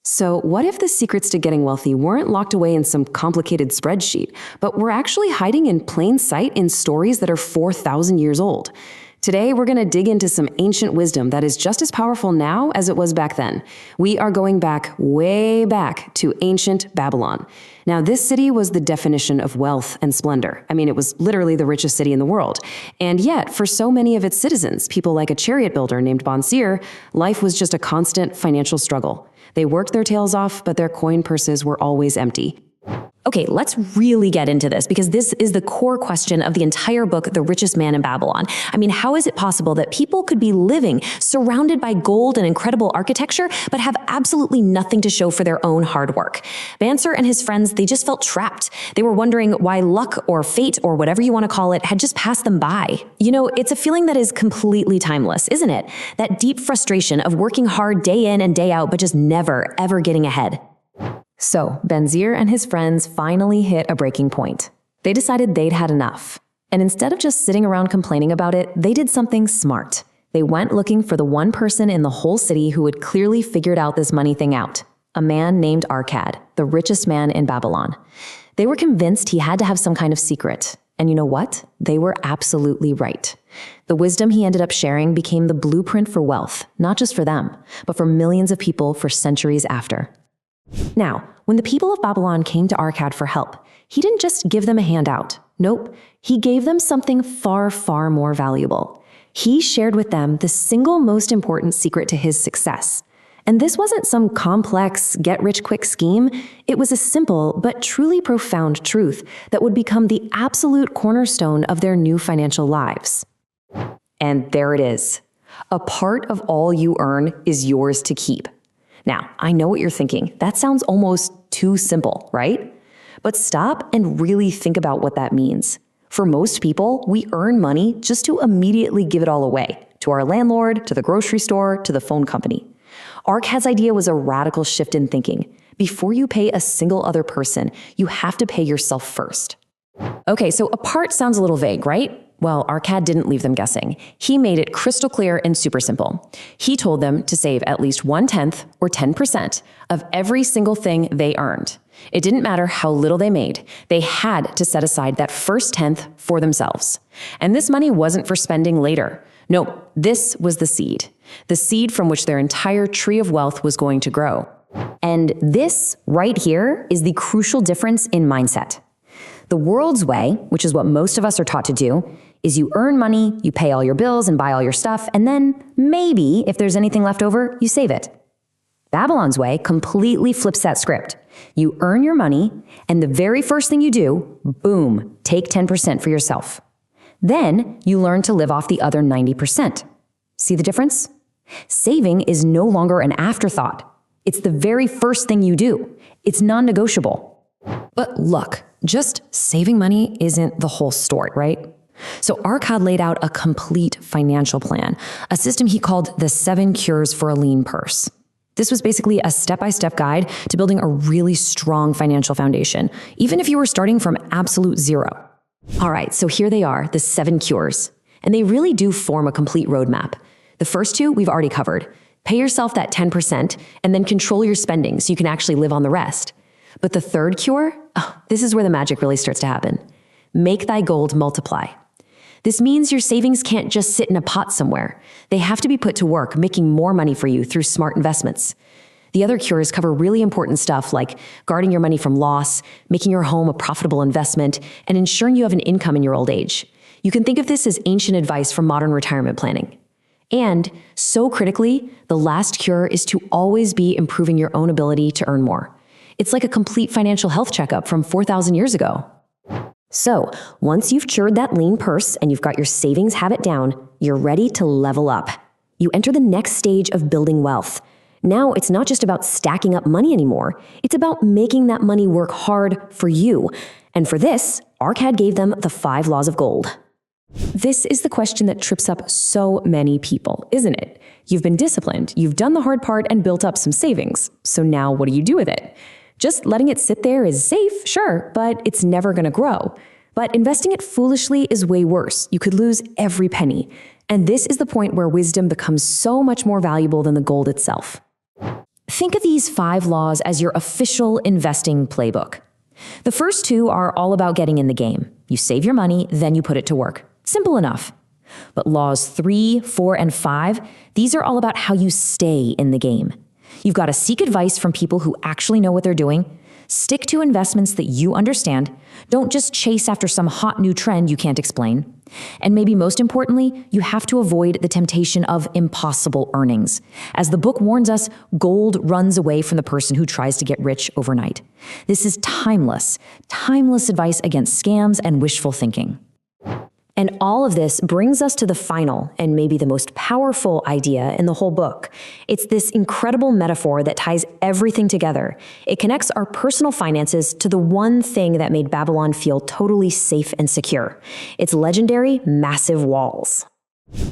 So, what if the secrets to getting wealthy weren't locked away in some complicated spreadsheet, but were actually hiding in plain sight in stories that are 4,000 years old? Today, we're going to dig into some ancient wisdom that is just as powerful now as it was back then. We are going back, way back, to ancient Babylon. Now, this city was the definition of wealth and splendor. I mean, it was literally the richest city in the world. And yet, for so many of its citizens, people like a chariot builder named Bonseer, life was just a constant financial struggle. They worked their tails off, but their coin purses were always empty. Okay, let's really get into this because this is the core question of the entire book, The Richest Man in Babylon. I mean, how is it possible that people could be living surrounded by gold and incredible architecture, but have absolutely nothing to show for their own hard work? Bonseer and his friends, they just felt trapped. They were wondering why luck or fate or whatever you want to call it had just passed them by. You know, it's a feeling that is completely timeless, isn't it? That deep frustration of working hard day in and day out, but just never, ever getting ahead. So, Bonseer and his friends finally hit a breaking point. They decided they'd had enough. And instead of just sitting around complaining about it, they did something smart. They went looking for the one person in the whole city who had clearly figured out this money thing out. A man named Arcad, the richest man in Babylon. They were convinced he had to have some kind of secret. And you know what? They were absolutely right. The wisdom he ended up sharing became the blueprint for wealth, not just for them, but for millions of people for centuries after. Now, when the people of Babylon came to Arcad for help, he didn't just give them a handout. Nope, he gave them something far, far more valuable. He shared with them the single most important secret to his success. And this wasn't some complex, get-rich-quick scheme. It was a simple but truly profound truth that would become the absolute cornerstone of their new financial lives. And there it is. A part of all you earn is yours to keep. Now, I know what you're thinking. That sounds almost too simple, right? But stop and really think about what that means. For most people, we earn money just to immediately give it all away, to our landlord, to the grocery store, to the phone company. Arcad's idea was a radical shift in thinking. Before you pay a single other person, you have to pay yourself first. Okay, so a part sounds a little vague, right? Well, Arcad didn't leave them guessing. He made it crystal clear and super simple. He told them to save at least 1/10 or 10% of every single thing they earned. It didn't matter how little they made. They had to set aside that first tenth for themselves. And this money wasn't for spending later. No, this was the seed from which their entire tree of wealth was going to grow. And this right here is the crucial difference in mindset. The world's way, which is what most of us are taught to do, is you earn money, you pay all your bills and buy all your stuff, and then maybe, if there's anything left over, you save it. Babylon's way completely flips that script. You earn your money, and the very first thing you do, boom, take 10% for yourself. Then you learn to live off the other 90%. See the difference? Saving is no longer an afterthought. It's the very first thing you do. It's non-negotiable. But look, just saving money isn't the whole story, right? So Arcad laid out a complete financial plan, a system he called the 7 Cures for a Lean Purse. This was basically a step-by-step guide to building a really strong financial foundation, even if you were starting from absolute zero. All right, so here they are, the 7 cures. And they really do form a complete roadmap. The first 2 we've already covered. Pay yourself that 10% and then control your spending so you can actually live on the rest. But the third cure, this is where the magic really starts to happen. Make thy gold multiply. This means your savings can't just sit in a pot somewhere. They have to be put to work, making more money for you through smart investments. The other cures cover really important stuff like guarding your money from loss, making your home a profitable investment, and ensuring you have an income in your old age. You can think of this as ancient advice for modern retirement planning. And, so critically, the last cure is to always be improving your own ability to earn more. It's like a complete financial health checkup from 4,000 years ago. So, once you've cured that lean purse and you've got your savings habit down, you're ready to level up. You enter the next stage of building wealth. Now, it's not just about stacking up money anymore. It's about making that money work hard for you. And for this, Arcad gave them the 5 laws of gold. This is the question that trips up so many people, isn't it? You've been disciplined, you've done the hard part and built up some savings. So now what do you do with it? Just letting it sit there is safe, sure, but it's never going to grow. But investing it foolishly is way worse. You could lose every penny. And this is the point where wisdom becomes so much more valuable than the gold itself. Think of these 5 laws as your official investing playbook. The first 2 are all about getting in the game. You save your money, then you put it to work. Simple enough. But laws 3, 4, and 5, these are all about how you stay in the game. You've got to seek advice from people who actually know what they're doing. Stick to investments that you understand. Don't just chase after some hot new trend you can't explain. And maybe most importantly, you have to avoid the temptation of impossible earnings. As the book warns us, gold runs away from the person who tries to get rich overnight. This is timeless advice against scams and wishful thinking. And all of this brings us to the final and maybe the most powerful idea in the whole book. It's this incredible metaphor that ties everything together. It connects our personal finances to the one thing that made Babylon feel totally safe and secure. Its legendary, massive walls.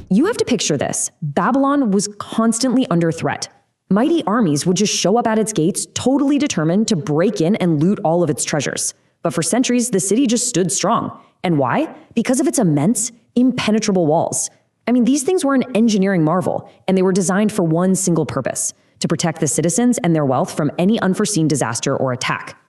You have to picture this. Babylon was constantly under threat. Mighty armies would just show up at its gates, totally determined to break in and loot all of its treasures. But for centuries, the city just stood strong. And why? Because of its immense, impenetrable walls. I mean, these things were an engineering marvel, and they were designed for one single purpose: to protect the citizens and their wealth from any unforeseen disaster or attack.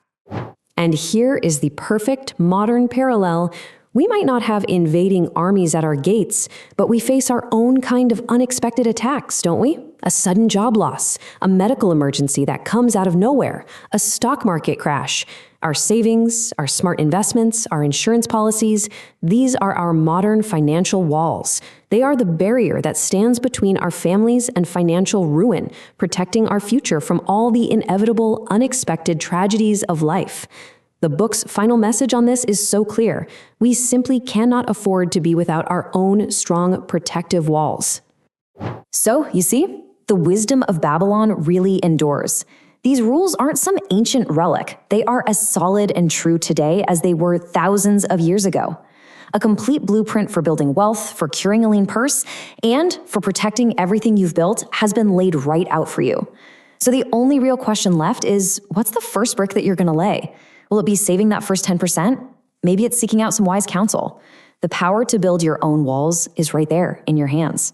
And here is the perfect modern parallel. We might not have invading armies at our gates, but we face our own kind of unexpected attacks, don't we? A sudden job loss, a medical emergency that comes out of nowhere, a stock market crash. Our savings, our smart investments, our insurance policies, these are our modern financial walls. They are the barrier that stands between our families and financial ruin, protecting our future from all the inevitable, unexpected tragedies of life. The book's final message on this is so clear. We simply cannot afford to be without our own strong protective walls. So, you see, the wisdom of Babylon really endures. These rules aren't some ancient relic. They are as solid and true today as they were thousands of years ago. A complete blueprint for building wealth, for curing a lean purse, and for protecting everything you've built has been laid right out for you. So the only real question left is, what's the first brick that you're going to lay? Will it be saving that first 10%? Maybe it's seeking out some wise counsel. The power to build your own walls is right there in your hands.